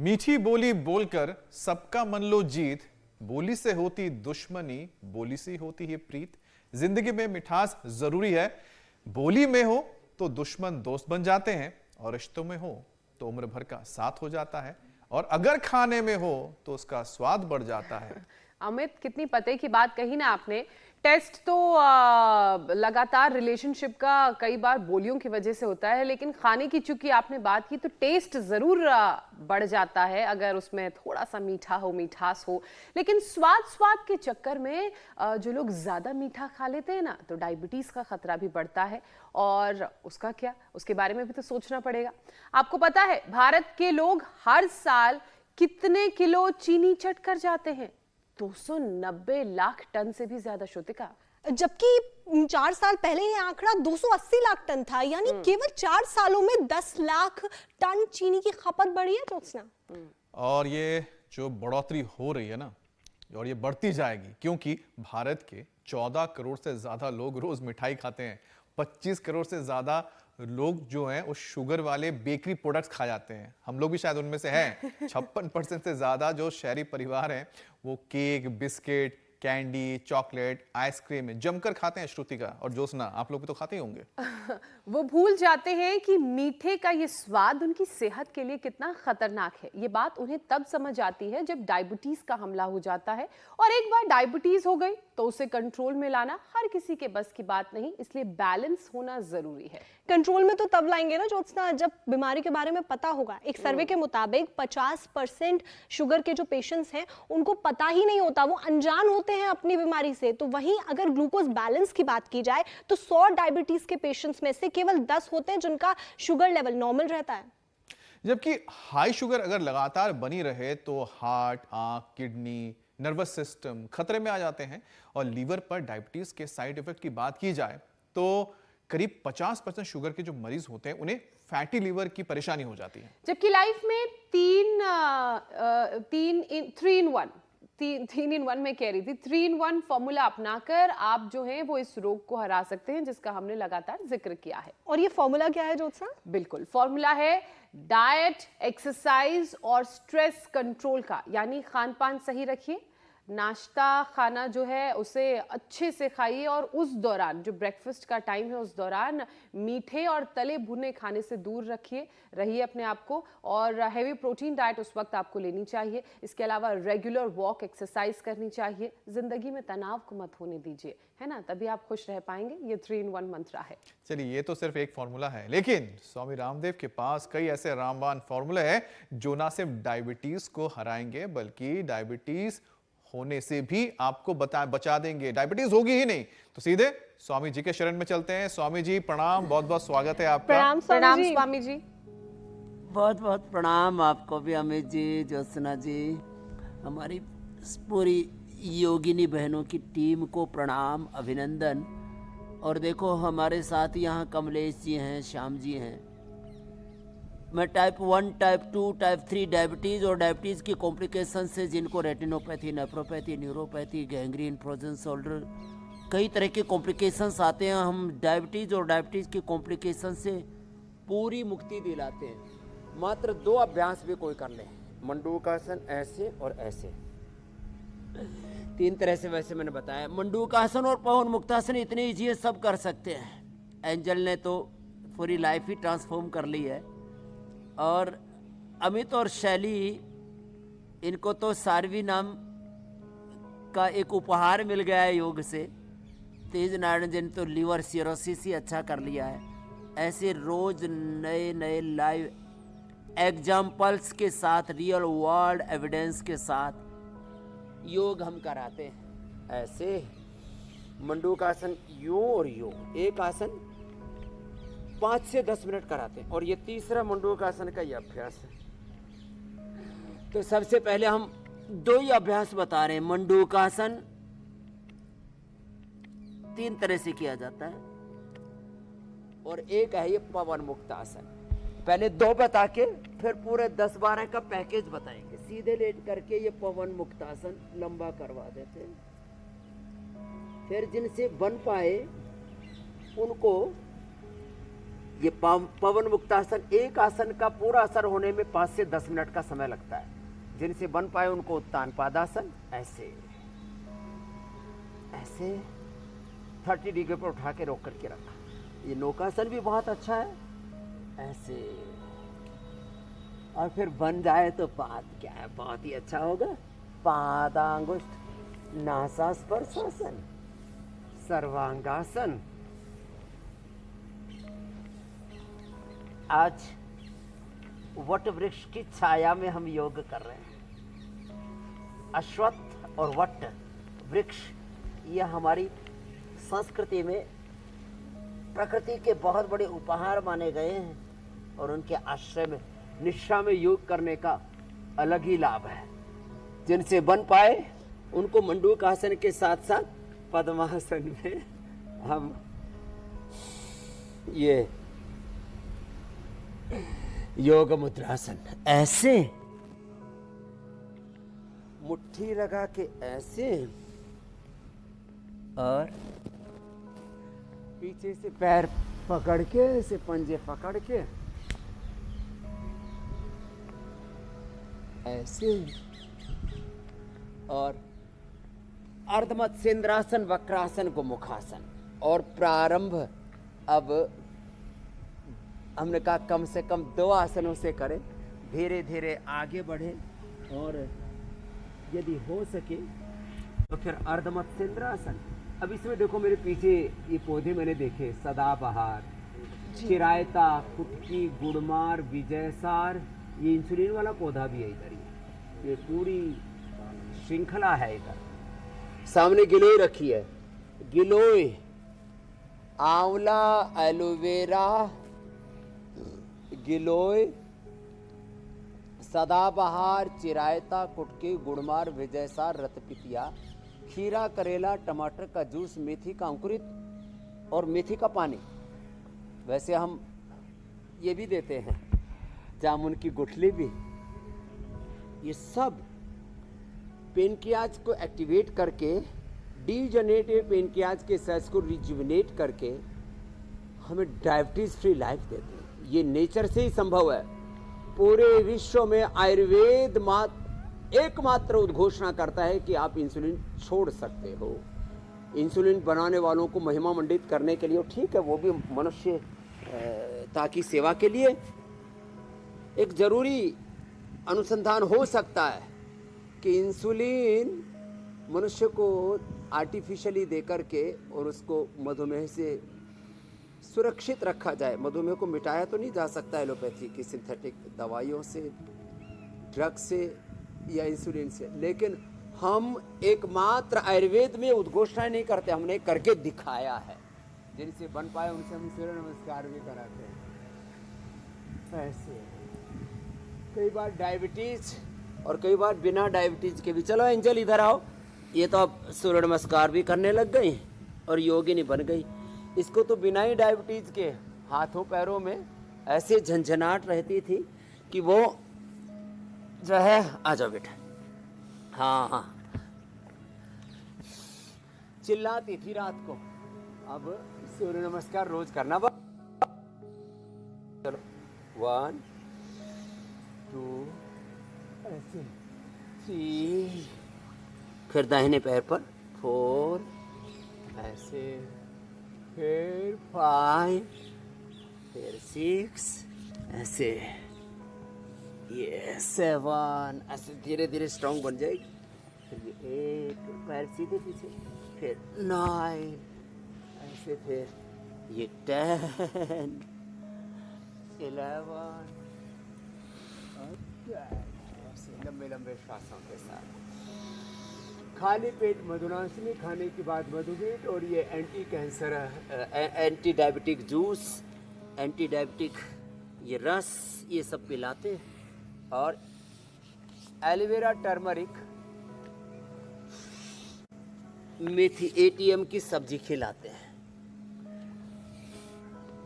मीठी बोली बोलकर सबका मन लो जीत, बोली से होती दुश्मनी, बोली से होती है प्रीत। जिंदगी में मिठास जरूरी है, बोली में हो तो दुश्मन दोस्त बन जाते हैं, और रिश्तों में हो तो उम्र भर का साथ हो जाता है, और अगर खाने में हो तो उसका स्वाद बढ़ जाता है। अमित, कितनी पते की बात कही ना आपने। टेस्ट तो लगातार रिलेशनशिप का कई बार बोलियों की वजह से होता है, लेकिन खाने की चूंकि आपने बात की तो टेस्ट जरूर बढ़ जाता है अगर उसमें थोड़ा सा मीठा हो, मिठास हो। लेकिन स्वाद के चक्कर में जो लोग ज्यादा मीठा खा लेते हैं ना, तो डायबिटीज का खतरा भी बढ़ता है। और उसका क्या, उसके बारे में भी तो सोचना पड़ेगा। आपको पता है भारत के लोग हर साल कितने किलो चीनी चट कर जाते हैं? 290 लाख टन से भी ज्यादा, श्रुतिका। जबकि 4 साल पहले ये आंकड़ा 280 लाख टन था। यानी केवल 4 सालों में 10 लाख टन चीनी की खपत बढ़ी है ज्योत्सना। और ये जो बढ़ोतरी हो रही है ना, और ये बढ़ती जाएगी, क्योंकि भारत के 14 करोड़ से ज्यादा लोग रोज मिठाई खाते हैं। 25 करोड़ से ज्यादा लोग जो हैं वो शुगर वाले बेकरी प्रोडक्ट्स खा जाते हैं। हम लोग भी शायद उनमें से हैं। 56% से ज्यादा जो शहरी परिवार हैं वो cake, biscuit, candy, chocolate, ice cream जमकर खाते हैं। श्रुतिका और ज्योत्सना, आप लोग भी तो खाते ही होंगे। वो भूल जाते हैं कि मीठे का ये स्वाद उनकी सेहत के लिए कितना खतरनाक है। ये बात उन्हें तब समझ आती है जब डायबिटीज का हमला हो जाता है। और एक बार डायबिटीज हो गई तो उसे कंट्रोल में लाना हर किसी के बस की बात नहीं, इसलिए बैलेंस होना जरूरी है। कंट्रोल में तो तब लाएंगे ना ज्योत्सना, जब बीमारी के बारे में पता होगा। एक सर्वे के मुताबिक 50% शुगर के जो पेशेंट्स हैं उनको पता ही नहीं होता, वो अनजान होते हैं अपनी बीमारी से। तो वहीं अगर ग्लूकोज बैलेंस की बात की जाए तो 100 डायबिटीज के पेशेंट्स में से केवल 10 होते हैं जिनका शुगर लेवल नॉर्मल रहता है। जबकि हाई शुगर अगर लगातार बनी रहे तो हार्ट, आंख, किडनी, नर्वस सिस्टम खतरे में आ जाते हैं। और लीवर पर डायबिटीज के साइड इफेक्ट की बात की जाए तो करीब 50% शुगर के जो मरीज होते हैं उन्हें फैटी लीवर की परेशानी हो जाती है। जबकि लाइफ में 3 in 1 में कह रही थी, 3 in 1 फॉर्मूला अपनाकर आप जो है वो इस रोग को हरा सकते हैं, जिसका हमने लगातार जिक्र किया है। और ये फॉर्मूला क्या है ज्योत्सना? बिल्कुल, फॉर्मूला है डाइट, एक्सरसाइज और स्ट्रेस कंट्रोल का। यानी खान पान सही रखिए, नाश्ता खाना जो है उसे अच्छे से खाइए, और उस दौरान जो ब्रेकफास्ट का टाइम है उस दौरान मीठे और तले भुने खाने से दूर रहिए अपने आप को। और हैवी प्रोटीन डाइट उस वक्त आपको लेनी चाहिए। इसके अलावा रेगुलर वॉक, एक्सरसाइज करनी चाहिए। जिंदगी में तनाव को मत होने दीजिए, है ना, तभी आप खुश रह पाएंगे। ये 3 in 1 मंत्र है। चलिए, ये तो सिर्फ एक फॉर्मूला है, लेकिन स्वामी रामदेव के पास कई ऐसे रामबाण फॉर्मूले हैं जो ना सिर्फ डायबिटीज को हराएंगे बल्कि डायबिटीज होने से भी आपको बचा देंगे। डायबिटीज होगी ही नहीं तो सीधे स्वामी जी के शरण में चलते हैं। स्वामी जी प्रणाम, बहुत बहुत स्वागत है आपका। प्रणाम स्वामी जी। बहुत बहुत प्रणाम आपको भी अमित जी, ज्योत्सना जी, हमारी पूरी योगिनी बहनों की टीम को प्रणाम, अभिनंदन। और देखो हमारे साथ यहाँ कमलेश जी हैं, श्याम जी हैं। मैं टाइप 1, टाइप 2, टाइप 3 डायबिटीज़ और डायबिटीज़ की कॉम्प्लिकेशन से जिनको retinopathy, nephropathy, neuropathy, gangrene, frozen shoulder, कई तरह के कॉम्प्लिकेशंस आते हैं, हम डायबिटीज़ और डायबिटीज़ की कॉम्प्लिकेशन से पूरी मुक्ति दिलाते हैं। मात्र 2 अभ्यास भी कोई कर ले, मंडूकासन ऐसे और ऐसे, 3 तरह से वैसे मैंने बताया। मंडूकासन और पवन मुक्तासन इतने ईजी है, सब कर सकते हैं। एंजल ने तो पूरी लाइफ ही ट्रांसफॉर्म कर ली है। और अमित और शैली, इनको तो सारवी नाम का एक उपहार मिल गया है योग से। तेज नारायण जी ने तो लीवर सिरोसिस ही अच्छा कर लिया है। ऐसे रोज नए नए लाइव एग्जाम्पल्स के साथ, रियल वर्ल्ड एविडेंस के साथ योग हम कराते हैं। ऐसे मंडूकासन यूं और यूं, एक आसन 5 से 10 मिनट कराते हैं। और ये तीसरा मंडूकासन का ये अभ्यास है। तो सबसे पहले हम 2 ही अभ्यास बता रहे हैं। मंडूकासन 3 तरह से किया जाता है, और एक है ये पवन मुक्तासन। पहले 2 बता के फिर पूरे 10-12 का पैकेज बताएंगे। सीधे लेट करके ये पवन मुक्तासन लंबा करवा देते हैं। फिर जिनसे बन पाए उनको ये पवन मुक्तासन, एक आसन का पूरा असर होने में 5 से 10 मिनट का समय लगता है। जिनसे बन पाए उनको उत्तान पादासन, ऐसे ऐसे 30 डिग्री पर उठा के रोक करके रखा। ये नौकासन भी बहुत अच्छा है, ऐसे। और फिर बन जाए तो पाद क्या है, बहुत ही अच्छा होगा। पादांगुष्ठ नासास्पर्शासन, सर्वांगासन। आज वट वृक्ष की छाया में हम योग कर रहे हैं। अश्वत्थ और वट वृक्ष यह हमारी संस्कृति में प्रकृति के बहुत बड़े उपहार माने गए हैं और उनके आश्रय में निष्ठा में योग करने का अलग ही लाभ है। जिनसे बन पाए उनको मंडूक आसन के साथ साथ पद्मासन में हम ये योग मुद्रासन, ऐसे मुट्ठी लगा के ऐसे, और पीछे से पैर पकड़ के, ऐसे पंजे पकड़ के ऐसे, और अर्धमत्स्येंद्रासन, वक्रासन को मुखासन। और प्रारंभ अब हमने कहा कम से कम 2 आसनों से करें, धीरे धीरे आगे बढ़े, और यदि हो सके तो फिर अर्धमत्स्येंद्रासन। अब इसमें देखो मेरे पीछे ये पौधे मैंने देखे, सदाबहार, चिरायता, कुटकी, गुड़मार, विजयसार, ये इंसुलिन वाला पौधा भी है इधर। ये पूरी श्रृंखला है इधर। सामने गिलोय रखी है, गिलोय, आंवला, एलोवेरा, गिलोय, सदाबहार, चिरायता, कुटकी, गुड़मार, विजयसार, रतपितिया, खीरा, करेला, टमाटर का जूस, मेथी का अंकुरित और मेथी का पानी। वैसे हम ये भी देते हैं, जामुन की गुठली भी। ये सब पेनक्रियाज को एक्टिवेट करके, डीजनरेटिव पेनक्रियाज के सेल्स को रिजुविनेट करके हमें डायबिटीज फ्री लाइफ देते हैं। ये नेचर से ही संभव है। पूरे विश्व में आयुर्वेद एकमात्र उद्घोषणा करता है कि आप इंसुलिन छोड़ सकते हो। इंसुलिन बनाने वालों को महिमा मंडित करने के लिए, ठीक है वो भी मनुष्य ताकि सेवा के लिए एक जरूरी अनुसंधान हो सकता है कि इंसुलिन मनुष्य को आर्टिफिशियली देकर के और उसको मधुमेह से सुरक्षित रखा जाए। मधुमेह को मिटाया तो नहीं जा सकता एलोपैथी की सिंथेटिक दवाइयों से, ड्रग से या इंसुलिन से, लेकिन हम एकमात्र आयुर्वेद में उद्घोषणा नहीं करते, हमने करके दिखाया है। जिनसे बन पाए उनसे हम सूर्य नमस्कार भी कराते हैं। ऐसे कई बार डायबिटीज और कई बार बिना डायबिटीज के भी। चलो एंजल इधर आओ। ये तो अब सूर्य नमस्कार भी करने लग गई और योगिनी बन गई। इसको तो बिना ही डायबिटीज के हाथों पैरों में ऐसे झंझनाहट रहती थी कि वो जो है, आ जाओ बेटा, हाँ हाँ, चिल्लाती थी रात को। अब सूर्य नमस्कार रोज करना। चलो 1 2 ऐसे 3, फिर दाहिने पैर पर 4, ऐसे, फिर 5, फिर 6, ऐसे, ये 7, ऐसे धीरे धीरे स्ट्रांग बन जाएगी। फिर ये 8, पैर सीधे पीछे, फिर 9, ऐसे, फिर ये 10, 11, ऐसे लंबे लंबे श्वासों के साथ। खाली पेट मधुनाशिनी खाने के बाद मधुमेह, और ये anti cancer, anti diabetic juice, anti diabetic ये रस, ये सब पिलाते हैं। और एलोवेरा, टर्मरिक, मेथी, एटीएम की सब्जी खिलाते हैं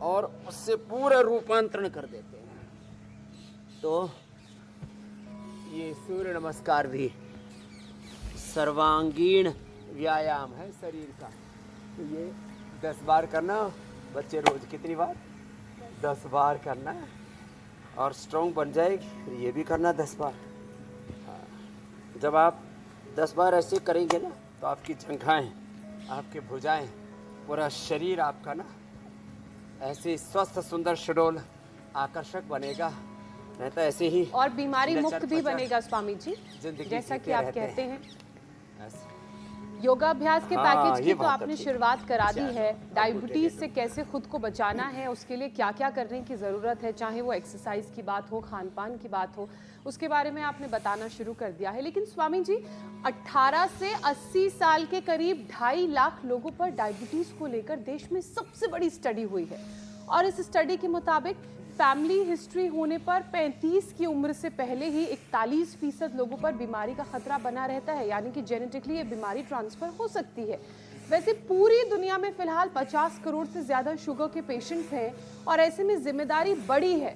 और उससे पूरा रूपांतरण कर देते हैं। तो ये सूर्य नमस्कार भी सर्वांगीण व्यायाम है शरीर का। तो ये 10 बार करना। बच्चे रोज कितनी बार? 10 बार करना है और स्ट्रॉन्ग बन जाएगी। फिर ये भी करना 10 बार। हाँ। जब आप 10 बार ऐसे करेंगे ना तो आपकी जंघाएं, आपकी भुजाएं, पूरा शरीर आपका ना ऐसे स्वस्थ, सुंदर, सुडौल, आकर्षक बनेगा। नहीं तो ऐसे ही और बीमारी मुक्त भी लचर-पचर बनेगा स्वामी जी, जिंदगी जैसा कि जीते आप रहते कहते हैं। ऐसे। योगाभ्यास के हाँ, पैकेज की ये तो बात आपने अच्छी। शुरुआत करा दी चलो, है। अब डायबिटीज ले से लो। कैसे खुद को बचाना है, उसके लिए क्या क्या करने की ज़रूरत है, चाहे वो एक्सरसाइज की बात हो, खान पान की बात हो, उसके बारे में आपने बताना शुरू कर दिया है। लेकिन स्वामी जी, 18 से 80 साल के करीब 2.5 लाख लोगों पर डायबिटीज को लेकर देश में सबसे बड़ी स्टडी हुई है और इस स्टडी के मुताबिक फैमिली हिस्ट्री होने पर 35 की उम्र से पहले ही 41% लोगों पर बीमारी का खतरा बना रहता है, यानी कि जेनेटिकली ये बीमारी ट्रांसफर हो सकती है। वैसे पूरी दुनिया में फिलहाल 50 करोड़ से ज्यादा शुगर के पेशेंट्स हैं और ऐसे में जिम्मेदारी बड़ी है।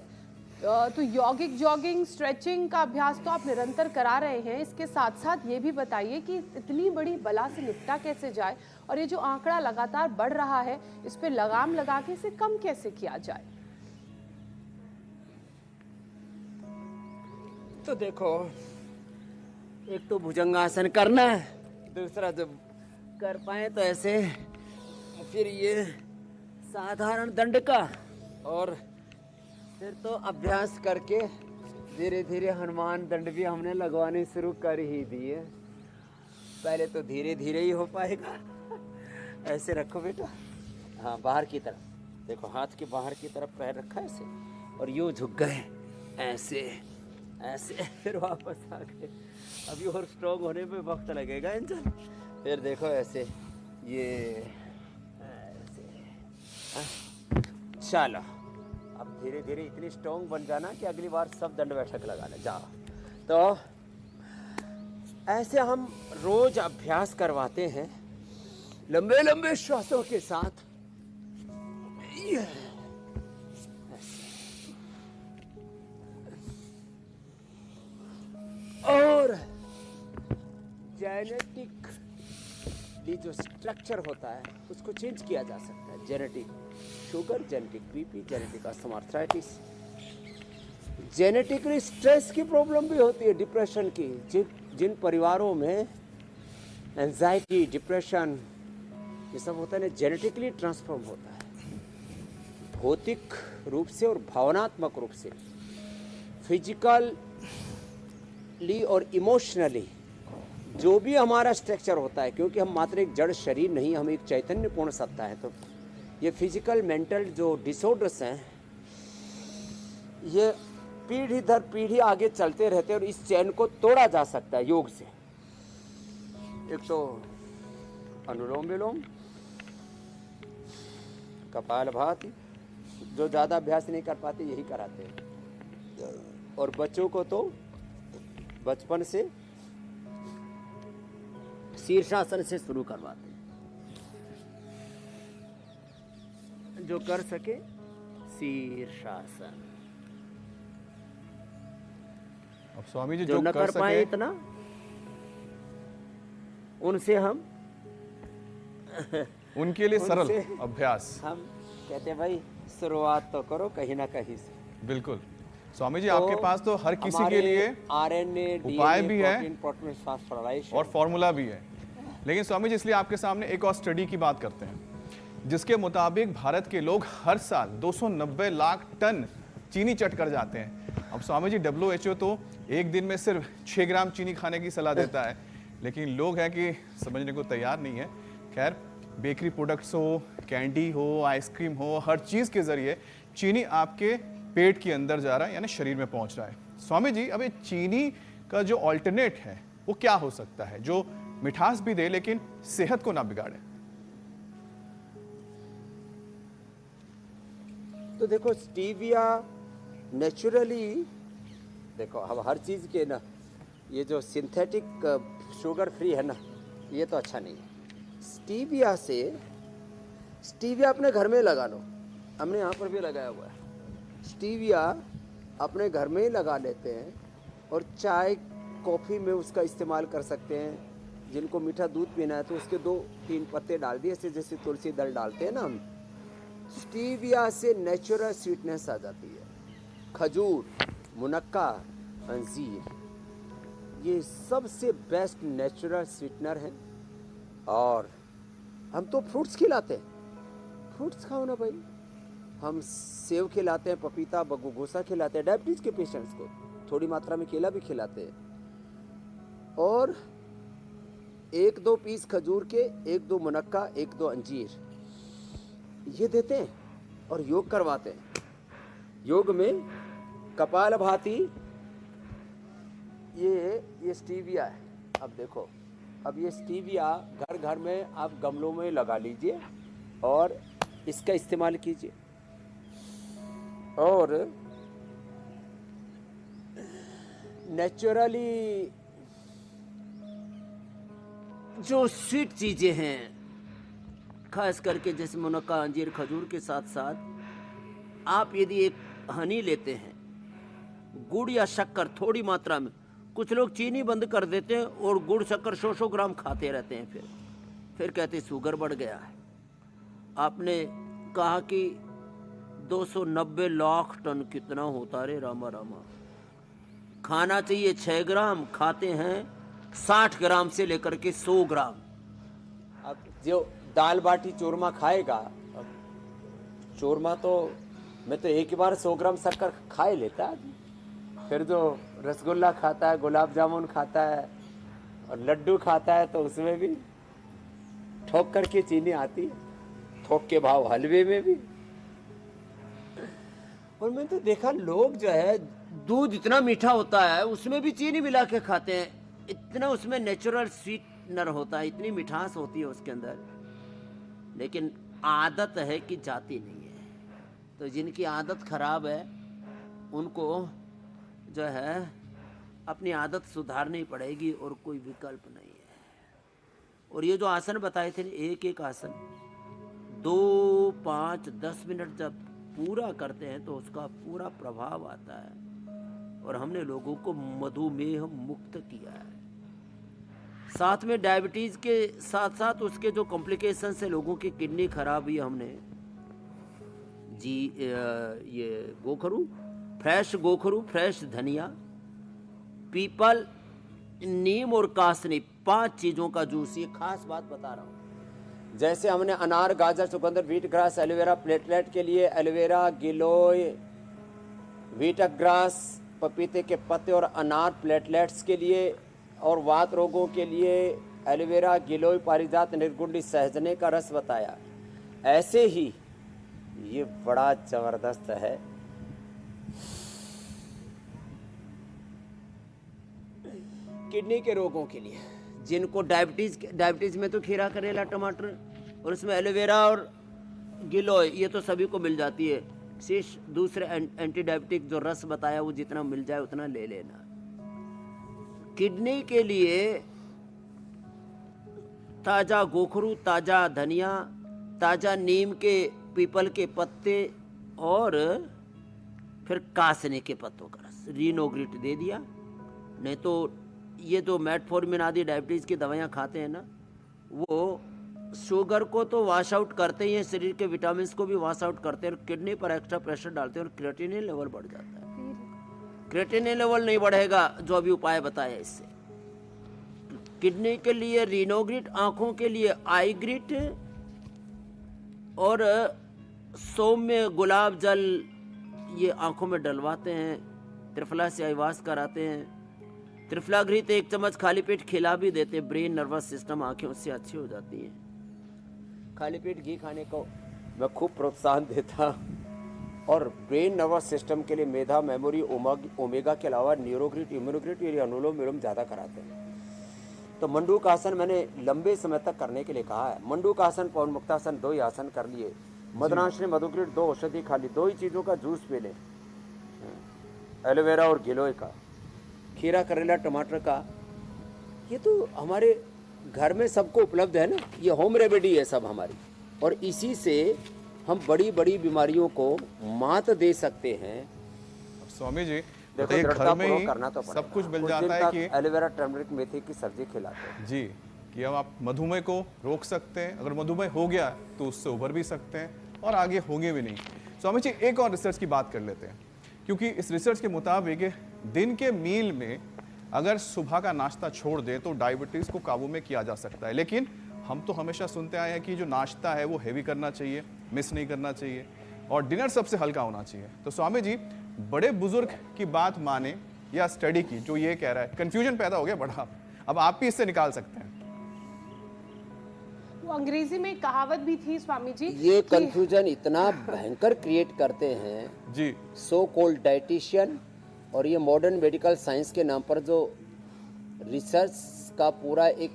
तो यौगिक जॉगिंग, स्ट्रेचिंग का अभ्यास तो आप निरंतर करा रहे हैं, इसके साथ साथ ये भी बताइए कि इतनी बड़ी बला से निपटा कैसे जाए और ये जो आंकड़ा लगातार बढ़ रहा है इस पे लगाम लगा के इसे कम कैसे किया जाए। तो देखो, एक तो भुजंगासन करना है, दूसरा जब कर पाए तो ऐसे, फिर ये साधारण दंड का, और फिर तो अभ्यास करके धीरे धीरे हनुमान दंड भी हमने लगवाने शुरू कर ही दिए। पहले तो धीरे धीरे ही हो पाएगा। ऐसे रखो बेटा, हाँ बाहर की तरफ देखो, हाथ के बाहर की तरफ पैर रखा है ऐसे, और यूँ झुक गए ऐसे ऐसे, फिर वापस आ गए। अभी और स्ट्रॉन्ग होने में वक्त लगेगा इंजन। फिर देखो ऐसे, ये ऐसे, चलो अब धीरे धीरे इतनी स्ट्रॉन्ग बन जाना कि अगली बार सब दंड बैठक लगा ले जाओ। तो ऐसे हम रोज अभ्यास करवाते हैं लंबे लंबे श्वासों के साथ। ये और जेनेटिकली जो स्ट्रक्चर होता है उसको चेंज किया जा सकता है। Genetic sugar, genetic BP, genetic osteoarthritis, genetically stress की प्रॉब्लम भी होती है, डिप्रेशन की। जिन परिवारों में एंजाइटी, डिप्रेशन ये सब होता है ना, जेनेटिकली ट्रांसफॉर्म होता है, भौतिक रूप से और भावनात्मक रूप से, फिजिकल और इमोशनली जो भी हमारा स्ट्रक्चर होता है, क्योंकि हम मात्र एक जड़ शरीर नहीं, हम एक चैतन्यपूर्ण सत्ता है। तो ये फिजिकल मेंटल जो डिसऑर्डर्स हैं ये पीढ़ी दर पीढ़ी आगे चलते रहते हैं और इस चैन को तोड़ा जा सकता है योग से। एक तो अनुलोम विलोम, कपालभाति, जो ज़्यादा अभ्यास नहीं कर पाते यही कराते हैं। और बच्चों को तो बचपन से शीर्षासन से शुरू करवाते हैं, जो कर सके शीर्षासन। अब स्वामी जी जो जो न कर पाए सके, इतना, उनसे हम उनके लिए सरल उनसे- अभ्यास। हम कहते हैं भाई शुरुआत तो करो कहीं ना कहीं से। बिल्कुल स्वामी जी, आपके पास तो हर किसी के लिए आरएनए, उपाय भी है प्रोटीन, फास्फोराइलेशन और फॉर्मूला भी है। लेकिन स्वामी जी, इसलिए आपके सामने एक और स्टडी की बात करते हैं, जिसके मुताबिक भारत के लोग हर साल 290 लाख टन चीनी चट कर जाते हैं। अब स्वामी जी, WHO तो एक दिन में सिर्फ 6 ग्राम चीनी खाने की सलाह देता है, लेकिन लोग हैं कि समझने को तैयार नहीं है। खैर, बेकरी प्रोडक्ट्स हो, कैंडी हो, आइसक्रीम हो, हर चीज़ के जरिए चीनी आपके पेट के अंदर जा रहा है, यानी शरीर में पहुंच रहा है। स्वामी जी, अब ये चीनी का जो ऑल्टरनेट है वो क्या हो सकता है, जो मिठास भी दे लेकिन सेहत को ना बिगाड़े? तो देखो, स्टीविया नेचुरली, देखो अब हर चीज़ के ना, ये जो सिंथेटिक शुगर फ्री है ना, ये तो अच्छा नहीं है। स्टीविया से, स्टीविया अपने घर में लगा लो, हमने यहाँ पर भी लगाया हुआ है। स्टीविया अपने घर में ही लगा लेते हैं और चाय कॉफ़ी में उसका इस्तेमाल कर सकते हैं। जिनको मीठा दूध पीना है तो उसके 2-3 पत्ते डाल दिए, जैसे तुलसी दल डालते हैं ना हम, स्टीविया से नेचुरल स्वीटनेस आ जाती है। खजूर, मुनक्का, अंजीर, ये सबसे बेस्ट नेचुरल स्वीटनर हैं। और हम तो फ्रूट्स खिलाते हैं, फ्रूट्स खाओ ना भाई। हम सेब खिलाते हैं, पपीता, बगुगोसा खिलाते हैं डायबिटीज़ के पेशेंट्स को, थोड़ी मात्रा में केला भी खिलाते हैं। और 1-2 पीस खजूर के, 1-2 मुनक्का, 1-2 अंजीर ये देते हैं और योग करवाते हैं। योग में कपालभाति, ये स्टीविया है। अब देखो, अब ये स्टीविया घर घर में आप गमलों में लगा लीजिए और इसका इस्तेमाल कीजिए। और नेचुरली जो स्वीट चीज़ें हैं, खास करके जैसे मुनक्का, अंजीर, खजूर के साथ साथ आप यदि एक हनी लेते हैं, गुड़ या शक्कर थोड़ी मात्रा में, कुछ लोग चीनी बंद कर देते हैं और गुड़ शक्कर 100 ग्राम खाते रहते हैं, फिर कहते हैं शुगर बढ़ गया है। आपने कहा कि 290 लाख टन कितना होता रे रामा रामा। खाना चाहिए 6 ग्राम, खाते हैं 60 ग्राम से लेकर के 100 ग्राम। अब जो दाल बाटी चूरमा खाएगा, अब चूरमा तो मैं तो एक ही बार 100 ग्राम शक्कर खा ही लेता है। फिर जो रसगुल्ला खाता है, गुलाब जामुन खाता है और लड्डू खाता है, तो उसमें भी ठोक करके चीनी आती है, थोक के भाव हलवे में भी। और मैंने तो देखा लोग जो है, दूध इतना मीठा होता है उसमें भी चीनी मिला के खाते हैं, इतना उसमें नेचुरल स्वीटनर होता है, इतनी मिठास होती है उसके अंदर, लेकिन आदत है कि जाती नहीं है। तो जिनकी आदत खराब है उनको जो है अपनी आदत सुधारनी पड़ेगी और कोई विकल्प नहीं है। और ये जो आसन बताए थे, एक एक आसन 2, 5, 10 मिनट जब पूरा करते हैं तो उसका पूरा प्रभाव आता है। और हमने लोगों को मधुमेह मुक्त किया है। साथ में डायबिटीज़ के साथ साथ उसके जो कॉम्प्लिकेशन से लोगों की किडनी खराब हुई, हमने जी ये गोखरू, फ्रेश धनिया, पीपल, नीम और कासनी, 5 चीज़ों का जूस, ये खास बात बता रहा हूँ। जैसे हमने अनार, गाजर, चुकंदर, व्हीट ग्रास, एलोवेरा प्लेटलेट के लिए, एलोवेरा, गिलोय, व्हीटक ग्रास, पपीते के पत्ते और अनार प्लेटलेट्स के लिए, और वात रोगों के लिए एलोवेरा, गिलोय, पारिजात, निर्गुंडी, सहजने का रस बताया। ऐसे ही ये बड़ा जबरदस्त है, किडनी के रोगों के लिए, जिनको डायबिटीज़ में तो खीरा, करेला, टमाटर और उसमें एलोवेरा और गिलोय ये तो सभी को मिल जाती है। शेष दूसरे एंटी डायबिटिक जो रस बताया वो जितना मिल जाए उतना ले लेना। किडनी के लिए ताज़ा गोखरू, ताज़ा धनिया, ताज़ा नीम के, पीपल के पत्ते और फिर कासने के पत्तों का रस, रीनोग्रिट दे दिया। नहीं तो ये जो मेटफॉर्मिन आदि डायबिटीज़ की दवाइयाँ खाते हैं ना, वो शुगर को तो वॉश आउट करते ही हैं, शरीर के विटामिन्स को भी वॉश आउट करते हैं और किडनी पर एक्स्ट्रा प्रेशर डालते हैं और क्रिएटिनिन लेवल बढ़ जाता है। क्रिएटिनिन लेवल नहीं बढ़ेगा जो अभी उपाय बताया इससे। किडनी के लिए रीनोग्रिट, आँखों के लिए आईग्रिट और सौम्य गुलाब जल ये आँखों में डलवाते हैं। त्रिफला से आईवास कराते हैं। त्रिफला घृत 1 चम्मच खाली पेट खिला भी देते हैं। ब्रेन, नर्वस सिस्टम, आँखें उससे अच्छी हो जाती हैं। खाली पेट घी खाने को मैं खूब प्रोत्साहन देता। और ब्रेन नर्वस सिस्टम के लिए मेधा, मेमोरी, ओमेगा के अलावा न्यूरोग्रिट, इम्यूनोग्रिट और अनुलोम विलोम ज़्यादा कराते हैं। तो मंडूक आसन मैंने लंबे समय तक करने के लिए कहा है। मंडूक आसन, पवन मुक्तासन 2 ही आसन कर लिए। मदनाश्री, मधुग्रिट 2 औषधि खा ली। 2 ही चीज़ों का जूस पी लें, एलोवेरा और गिलोय का, खीरा, करेला, टमाटर का। ये तो हमारे घर में सबको उपलब्ध है ना, ये होम रेमेडी है सब हमारी। और इसी से हम बड़ी बड़ी बीमारियों को मात दे सकते हैं। स्वामी जी देखो, घर दृढ़ता में पूर्वक ही करना तो सब कुछ मिल कुछ जाता दिन है तक कि एलोवेरा, टर्मरिक, मेथी की सब्जी खिलाते हैं जी, कि हम आप मधुमेह को रोक सकते हैं। अगर मधुमेह हो गया तो उससे उभर भी सकते हैं। और आगे होंगे भी नहीं। स्वामी जी, एक और रिसर्च की बात कर लेते हैं, क्योंकि इस रिसर्च के मुताबिक दिन के मील में अगर सुबह का नाश्ता छोड़ दे तो डायबिटीज को काबू में किया जा सकता है। लेकिन हम तो हमेशा सुनते आए हैं कि जो नाश्ता है वो हेवी करना चाहिए, मिस नहीं करना चाहिए, और डिनर सबसे हल्का होना चाहिए। तो स्वामी जी, बड़े बुजुर्ग की बात माने या स्टडी की जो ये कह रहा है, कंफ्यूजन पैदा हो गया बड़ा, अब आप भी इससे निकाल सकते हैं। वो अंग्रेजी में एक कहावत भी थी स्वामी जी, ये कंफ्यूजन इतना भयंकर क्रिएट करते हैं जी, सो कॉल्ड डाइटिशियन और ये मॉडर्न मेडिकल साइंस के नाम पर जो रिसर्च का पूरा एक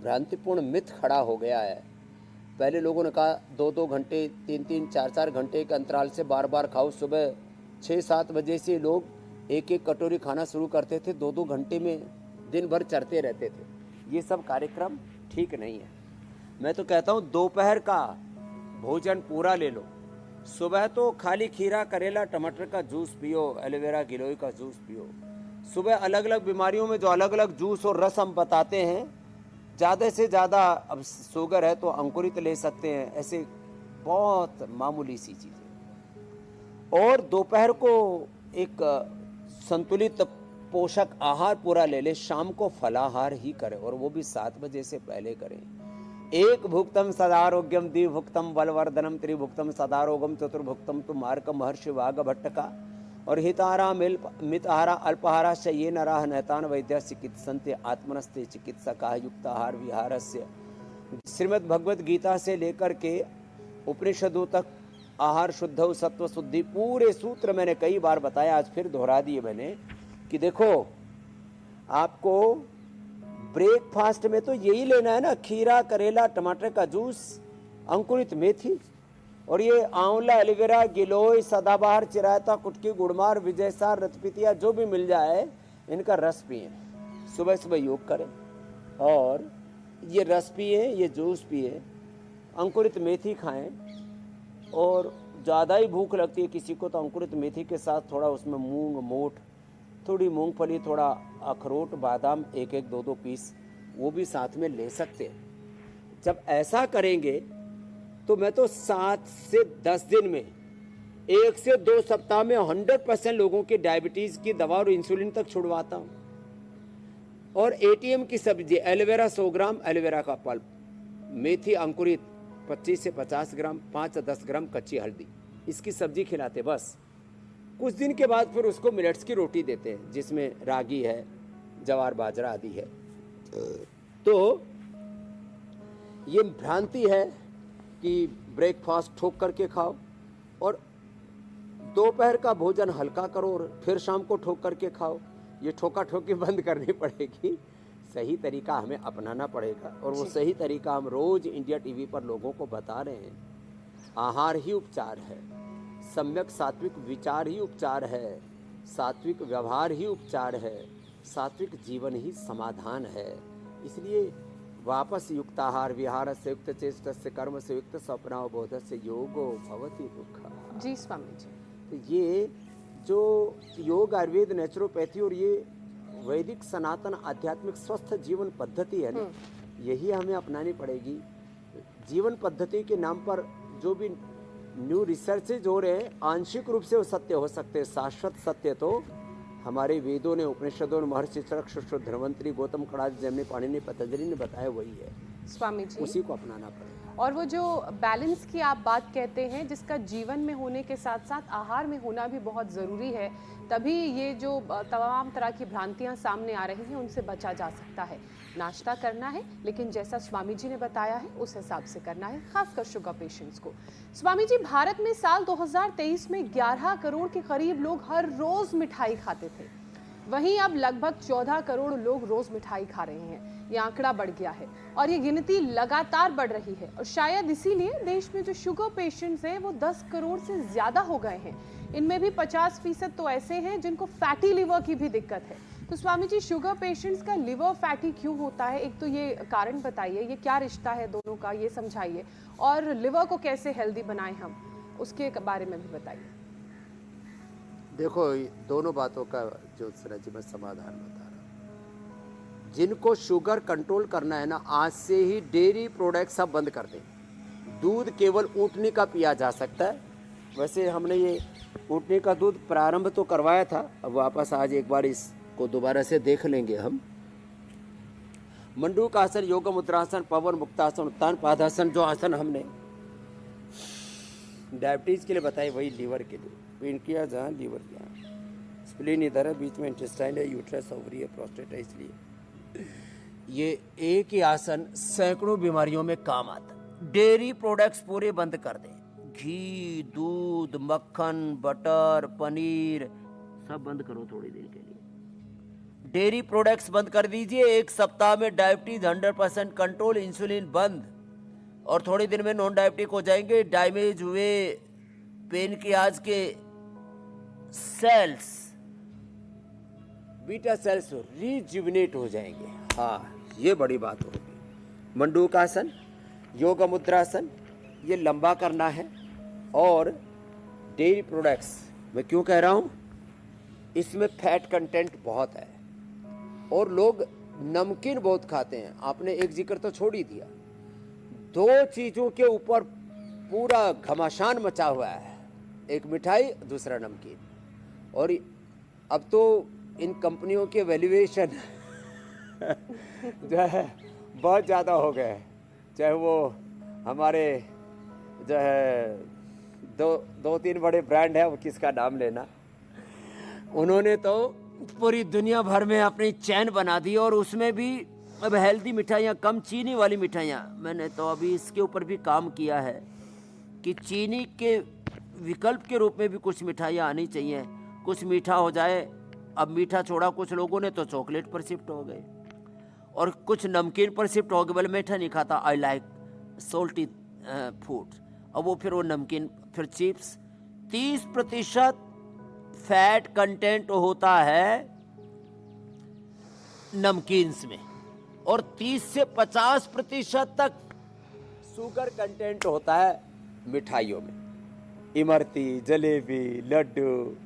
भ्रांतिपूर्ण मिथ खड़ा हो गया है। पहले लोगों ने कहा 2-2 घंटे, 3-3, 4-4 घंटे के अंतराल से बार बार खाओ। सुबह 6-7 बजे से लोग एक एक कटोरी खाना शुरू करते थे, 2-2 घंटे में दिन भर चरते रहते थे। ये सब कार्यक्रम ठीक नहीं है। मैं तो कहता हूँ दोपहर का भोजन पूरा ले लो। सुबह तो खाली खीरा, करेला, टमाटर का जूस पियो, एलोवेरा, गिलोय का जूस पियो। सुबह अलग अलग बीमारियों में जो अलग अलग जूस और रस हम बताते हैं, ज़्यादा से ज़्यादा, अब शुगर है तो अंकुरित ले सकते हैं, ऐसे बहुत मामूली सी चीज़ें। और दोपहर को एक संतुलित पोषक आहार पूरा ले ले, शाम को फलाहार ही करें और वो भी 7 बजे से पहले करें। एक भुक्तम सदारोग्यम, द्विभुक्तम बलवर्धनम, त्रिभुक्तम सदारोगम, चतुर्भुक्तम तो मार्क महर्षि वाग भट्ट का। और हितारा मिताहारा अल्पहारा शय्ये नराह नैतान वैद्य चिकित्सन्ते आत्मनस्ते चिकित्सका युक्ताहार विहारस्य। श्रीमद् भगवत गीता से लेकर के उपनिषदों तक आहार शुद्ध सत्व शुद्धि पूरे सूत्र मैंने कई बार बताया, आज फिर दोहरा दिए मैंने कि देखो आपको ब्रेकफास्ट में तो यही लेना है ना, खीरा, करेला, टमाटर का जूस, अंकुरित मेथी और ये आंवला, एलोवेरा, गिलोय, सदाबहार, चिरायता, कुटकी, गुड़मार, विजयसार, रतपितिया जो भी मिल जाए इनका रस पिए। सुबह सुबह योग करें और ये रस पिए, ये जूस पिए, अंकुरित मेथी खाएं। और ज़्यादा ही भूख लगती है किसी को तो अंकुरित मेथी के साथ थोड़ा उसमें मूंग, मोठ, थोड़ी मूंगफली, थोड़ा अखरोट, बादाम, 1-1, 2-2 पीस वो भी साथ में ले सकते हैं। जब ऐसा करेंगे तो मैं तो 7 से 10 दिन में, 1 से 2 सप्ताह में 100% लोगों की डायबिटीज़ की दवा और इंसुलिन तक छुड़वाता हूँ। और एटीएम की सब्जी, एलोवेरा 100 ग्राम, एलोवेरा का पल्प, मेथी अंकुरित 25 से 50 ग्राम, 5 से 10 ग्राम कच्ची हल्दी, इसकी सब्जी खिलाते। बस कुछ दिन के बाद फिर उसको मिलेट्स की रोटी देते हैं जिसमें रागी है, जवार, बाजरा आदि है। तो ये भ्रांति है कि ब्रेकफास्ट ठोक करके खाओ और दोपहर का भोजन हल्का करो और फिर शाम को ठोक करके खाओ। ये ठोका ठोकी बंद करनी पड़ेगी, सही तरीका हमें अपनाना पड़ेगा। और वो सही तरीका हम रोज इंडिया टीवी पर लोगों को बता रहे हैं। आहार ही उपचार है, सम्यक सात्विक विचार ही उपचार है, सात्विक व्यवहार ही उपचार है, सात्विक जीवन ही समाधान है। इसलिए वापस युक्ताहार विहार से युक्त चेष्ट से कर्म से युक्त स्वप्नाव बोध से योगो भवति दुःख। जी स्वामी जी, तो ये जो योग, आयुर्वेद, नेचुरोपैथी और ये वैदिक सनातन आध्यात्मिक स्वस्थ जीवन पद्धति है ना, यही हमें अपनानी पड़ेगी। जीवन पद्धति के नाम पर जो भी न्यू रिसर्चेज हो रहे हैं, आंशिक रूप से वो सत्य हो सकते हैं। शाश्वत सत्य तो हमारे वेदों ने, उपनिषदों ने, महर्षि चरक, सुश्रुत, धन्वंतरी, गौतम, कणाद, जैमिनी, पाणिनि, पतंजलि ने बताया वही है। स्वामी जी, उसी को अपनाना पड़ेगा। और वो जो बैलेंस की आप बात कहते हैं, जिसका जीवन में होने के साथ साथ आहार में होना भी बहुत ज़रूरी है, तभी ये जो तमाम तरह की भ्रांतियां सामने आ रही हैं उनसे बचा जा सकता है। नाश्ता करना है, लेकिन जैसा स्वामी जी ने बताया है उस हिसाब से करना है, खासकर शुगर पेशेंट्स को। स्वामी जी, भारत में साल 2023 में 11 करोड़ के करीब लोग हर रोज मिठाई खाते थे। वहीं अब लगभग 14 करोड़ लोग रोज मिठाई खा रहे हैं। ये आंकड़ा बढ़ गया है और ये गिनती लगातार बढ़ रही है। और शायद इसीलिए देश में जो शुगर पेशेंट्स हैं वो 10 करोड़ से ज्यादा हो गए हैं। इनमें भी 50% तो ऐसे हैं जिनको फैटी लिवर की भी दिक्कत है। तो स्वामी जी, शुगर पेशेंट्स का लिवर फैटी क्यों होता है? एक तो ये कारण बताइए, ये क्या रिश्ता है दोनों का, ये समझाइए। और लिवर को कैसे हेल्दी बनाएं हम, उसके बारे में भी बताइए। देखो, दोनों बातों का ज्योत्सना जी मैं समाधान बता रहा हूँ। जिनको शुगर कंट्रोल करना है ना, आज से ही डेयरी प्रोडक्ट्स सब बंद कर दें। दूध केवल ऊँटनी का पिया जा सकता है। वैसे हमने ये ऊँटनी का दूध प्रारंभ तो करवाया था, अब वापस आज एक बार इसको दोबारा से देख लेंगे हम। मंडूकासन, योग मुद्रासन, पवन मुक्तासन, उत्तान पादासन, जो आसन हमने डायबिटीज के लिए बताए वही लीवर के लिए। पेनक्रियास जहाँ, लीवर यहाँ, स्प्लीन इधर है, बीच में इंटेस्टाइन है, यूट्रस, ओवरी है, प्रोस्टेट है, इसलिए ये एक ही आसन सैकड़ों बीमारियों में काम आता है। डेयरी प्रोडक्ट्स पूरे बंद कर दें, घी, दूध, मक्खन, बटर, पनीर सब बंद करो थोड़ी देर के लिए। डेयरी प्रोडक्ट्स बंद कर दीजिए। एक सप्ताह में डायबिटीज 100% कंट्रोल, इंसुलिन बंद, और थोड़ी दिन में नॉन डायबिटिक हो जाएंगे। डैमेज हुए पेनक्रियाज के सेल्स, बीटा सेल्स रिजुविनेट हो जाएंगे। हाँ, ये बड़ी बात होगी। मंडूकासन, योग मुद्रासन, ये लंबा करना है। और डेयरी प्रोडक्ट्स मैं क्यों कह रहा हूँ, इसमें फैट कंटेंट बहुत है और लोग नमकीन बहुत खाते हैं। आपने एक जिक्र तो छोड़ ही दिया, दो चीज़ों के ऊपर पूरा घमासान मचा हुआ है, एक मिठाई, दूसरा नमकीन। और अब तो इन कंपनियों के वैल्यूएशन जो है बहुत ज़्यादा हो गए हैं। चाहे वो हमारे जो है दो तीन बड़े ब्रांड है, वो किसका नाम लेना, उन्होंने तो पूरी दुनिया भर में अपनी चैन बना दी। और उसमें भी अब हेल्दी मिठाइयाँ, कम चीनी वाली मिठाइयाँ, मैंने तो अभी इसके ऊपर भी काम किया है कि चीनी के विकल्प के रूप में भी कुछ मिठाइयाँ आनी चाहिए, कुछ मीठा हो जाए। अब मीठा छोड़ा कुछ लोगों ने तो चॉकलेट पर शिफ्ट हो गए और कुछ नमकीन पर शिफ्ट हो गए। बोले मीठा नहीं खाता, आई लाइक सोल्टी फूड। और वो फिर वो नमकीन, फिर चिप्स। 30% फैट कंटेंट होता है नमकीन्स में और 30 से 50% तक शुगर कंटेंट होता है मिठाइयों में। इमरती, जलेबी, लड्डू,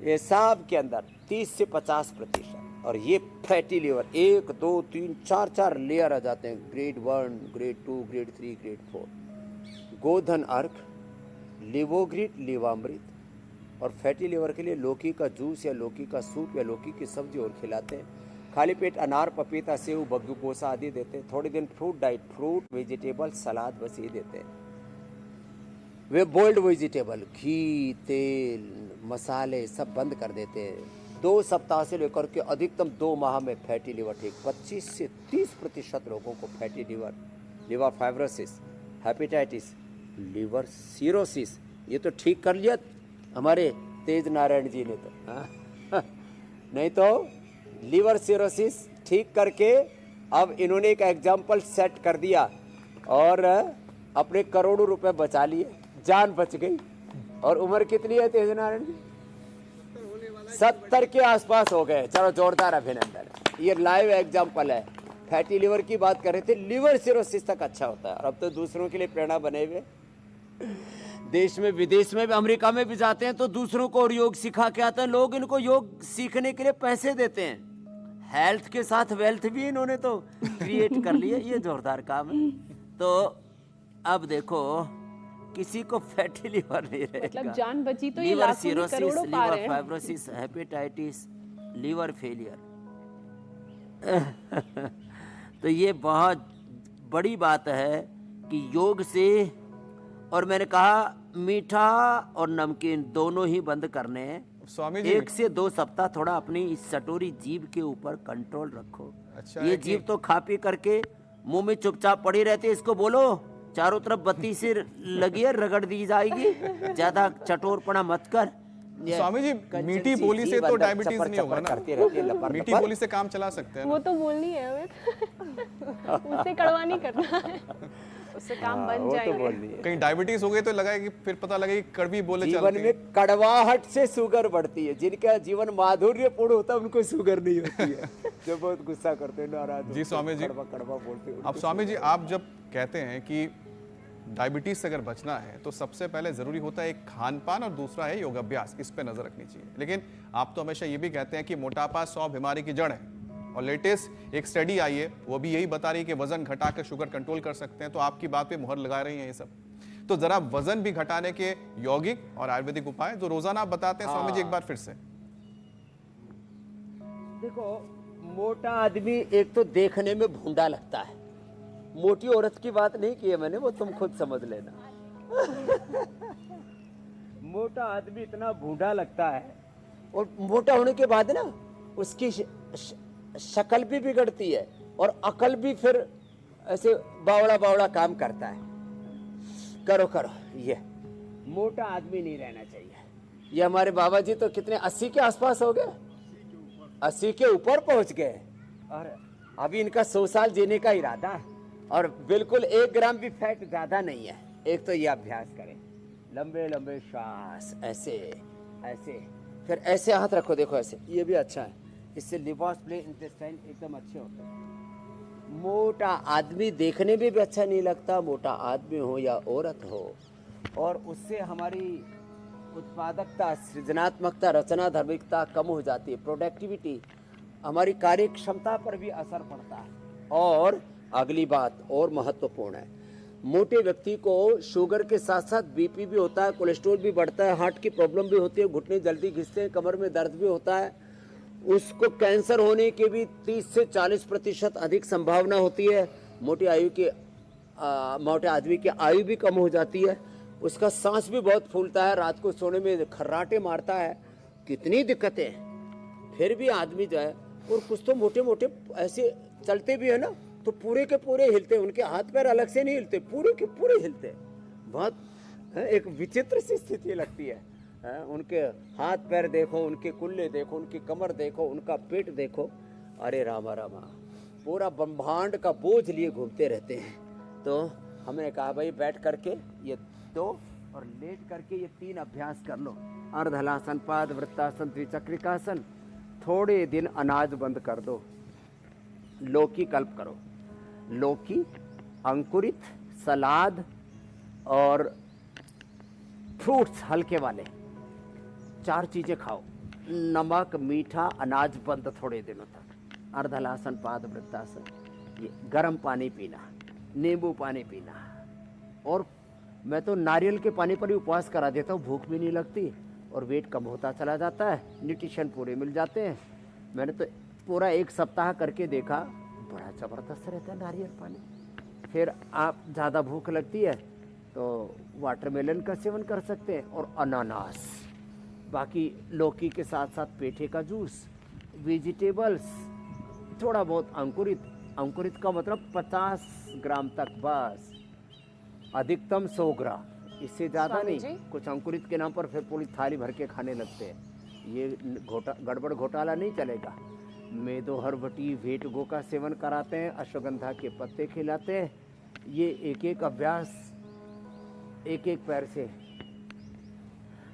ये सब के अंदर 30 से 50%। और ये फैटी लीवर 1, 2, 3, 4 लेयर आ जाते हैं, ग्रेड 1, ग्रेड 2, ग्रेड 3, ग्रेड 4। गोधन अर्क, लिवोग्रिट, लिवामृत। और फैटी लीवर के लिए लौकी का जूस या लौकी का सूप या लौकी की सब्जी और खिलाते हैं। खाली पेट अनार, पपीता, सेव, बग्गू कोसा आदि देते हैं। थोड़े दिन फ्रूट डाइट, फ्रूट, वेजिटेबल, सलाद, बस ये देते हैं। वे बोल्ड वेजिटेबल, घी, तेल, मसाले सब बंद कर देते हैं। 2 सप्ताह से लेकर के अधिकतम 2 माह में फैटी लीवर ठीक। 25 से 30% लोगों को fatty liver, liver fibrosis, hepatitis, liver cirrhosis, ये तो ठीक कर लिया हमारे तेज नारायण जी ने तो नहीं तो लीवर सिरोसिस ठीक करके अब इन्होंने एक एग्जाम्पल सेट कर दिया और अपने करोड़ों रुपए बचा लिए, जान बच गई। और उम्र कितनी है तेज नारायण जी? 70 के आसपास हो गए। चलो जोरदार अभिनंदन। ये लाइव एग्जाम्पल है। फैटी लिवर की बात कर रहे थे, लिवर सिरोसिस तक अच्छा होता है। और अब तो दूसरों के लिए प्रेरणा बने हुए देश में विदेश में भी, अमेरिका में भी जाते हैं तो दूसरों को और योग सिखा के आते हैं। लोग इनको योग सीखने के लिए पैसे देते हैं। हेल्थ के साथ वेल्थ भी इन्होंने तो क्रिएट कर लिया। ये जोरदार काम है। तो अब देखो किसी को फैटी लिवर नहीं रहेगा, मतलब जान बची तो ये लिवर लाखों नहीं सिरोसिस, करोड़ों पा रहे लिवर हैं। Fibrosis, hepatitis, liver failure. तो ये बहुत बड़ी बात है कि योग से, और मैंने कहा मीठा और नमकीन दोनों ही बंद करने हैं। स्वामी जी 1 से 2 सप्ताह थोड़ा अपनी इस सटोरी जीभ के ऊपर कंट्रोल रखो। अच्छा ये है कि- जीभ तो खा पी करके मुंह में चुपचाप पड़ी रहती है। इसको बोलो चारों तरफ बत्ती से लगी है, रगड़ दी जाएगी। ज्यादा चटोरपना मत कर। ये स्वामी जी कंचन मीठी सी बोली से जीभ तो अंदर डायबिटीज चपर नहीं होगा चपर ना? करती रहती है, लपर मीठी लपर। बोली से काम चला सकते हैं ना? वो तो बोलनी है हमें उससे कड़वा नहीं करना है। उससे काम बन वो तो जाएंगे। बोलनी है। कहीं डायबिटीज हो गई तो लगा कि फिर पता लगे कि कड़वी बोले जीवन चलती है। में कड़वाहट से शुगर बढ़ती है। जिनका जीवन माधुर्यपूर्ण होता है उनको शुगर नहीं होती है। जो बहुत गुस्सा करते हैं, नाराज जी स्वामी जी, कड़वा कड़वा बोलते हैं। अब स्वामी जी आप जब कहते हैं कि डायबिटीज से अगर बचना है तो सबसे पहले जरूरी होता है एक खान पान और दूसरा है योगाभ्यास। इस पे नजर रखनी चाहिए। लेकिन आप तो हमेशा ये भी कहते हैं कि मोटापा 100 बीमारी की जड़ है। और लेटेस्ट एक स्टडी आई है, वो भी यही बता रही है कि वजन घटाकर शुगर कंट्रोल कर सकते हैं। तो आपकी बात पे मुहर लगा रही हैं ये सब। तो जरा वजन भी घटाने के यौगिक और आयुर्वेदिक उपाय जो रोजाना आप बताते हैं स्वामी जी, एक बार फिर से। देखो, मोटा आदमी एक तो देखने में भूंडा लगता है। मोटी औरत की बात नहीं की है मैंने, वो तुम खुद समझ लेना। मोटा आदमी इतना भूंडा लगता है, और मोटा होने के बाद ना उसकी शक्ल भी बिगड़ती है और अकल भी फिर ऐसे बावड़ा बावड़ा काम करता है। करो करो, ये मोटा आदमी नहीं रहना चाहिए। ये हमारे बाबा जी तो कितने 80 के आसपास हो गए, 80 के ऊपर पहुंच गए, और अभी इनका 100 साल जीने का इरादा है, और बिल्कुल 1 ग्राम भी फैट ज्यादा नहीं है। एक तो ये अभ्यास करें, लंबे लंबे श्वास, ऐसे ऐसे, फिर ऐसे हाथ रखो, देखो ऐसे, ये भी अच्छा है, इससे लिवर प्ले इंटेस्टाइन एकदम अच्छे होते हैं। मोटा आदमी देखने में भी अच्छा नहीं लगता, मोटा आदमी हो या औरत हो, और उससे हमारी उत्पादकता, सृजनात्मकता, रचना धार्मिकता कम हो जाती है, प्रोडक्टिविटी, हमारी कार्य क्षमता पर भी असर पड़ता है। और अगली बात और महत्वपूर्ण है, मोटे व्यक्ति को शुगर के साथ साथ बीपी भी होता है, कोलेस्ट्रॉल भी बढ़ता है, हार्ट की प्रॉब्लम भी होती है, घुटने जल्दी घिसते हैं, कमर में दर्द भी होता है, उसको कैंसर होने की भी 30 से 40% अधिक संभावना होती है। मोटे आदमी की आयु भी कम हो जाती है, उसका सांस भी बहुत फूलता है, रात को सोने में खर्राटे मारता है, कितनी दिक्कतें। फिर भी आदमी जो है, और कुछ तो मोटे मोटे ऐसे चलते भी है ना, तो पूरे के पूरे हिलते, उनके हाथ पैर अलग से नहीं हिलते, पूरे के पूरे हिलते। बहुत एक विचित्र सी स्थिति लगती है। उनके हाथ पैर देखो, उनके कुल्ले देखो, उनकी कमर देखो, उनका पेट देखो, अरे रामा रामा, पूरा ब्रह्मांड का बोझ लिए घूमते रहते हैं। तो हमने कहा भाई बैठ करके ये 2 और लेट करके ये 3 अभ्यास कर लो, अर्धहलासन, पाद वृत्तासन, द्विचक्रिकासन। थोड़े दिन अनाज बंद कर दो, लौकी कल्प करो, लौकी, अंकुरित, सलाद और फ्रूट्स हल्के वाले, 4 चीजें खाओ, नमक, मीठा, अनाज बंद थोड़े दिनों तक, अर्धहलासन, पाद वृत्तासन, ये गर्म पानी पीना, नींबू पानी पीना। और मैं तो नारियल के पानी पर ही उपवास करा देता हूँ, भूख भी नहीं लगती और वेट कम होता चला जाता है, न्यूट्रिशन पूरे मिल जाते हैं। मैंने तो पूरा 1 सप्ताह करके देखा, बड़ा ज़बरदस्त रहता है नारियल पानी। फिर आप ज़्यादा भूख लगती है तो वाटरमेलन का सेवन कर सकते हैं, और अनानास, बाकी लौकी के साथ साथ पेठे का जूस, वेजिटेबल्स, थोड़ा बहुत अंकुरित, अंकुरित का मतलब 50 ग्राम तक बस, अधिकतम 100 ग्राम, इससे ज़्यादा स्वामी नहीं। जी। कुछ अंकुरित के नाम पर फिर पूरी थाली भर के खाने लगते हैं, ये गड़बड़ घोटाला नहीं चलेगा। मेदो हरबटी, भेटगो का सेवन कराते हैं, अश्वगंधा के पत्ते खिलाते हैं। ये एक एक अभ्यास, एक एक पैर से,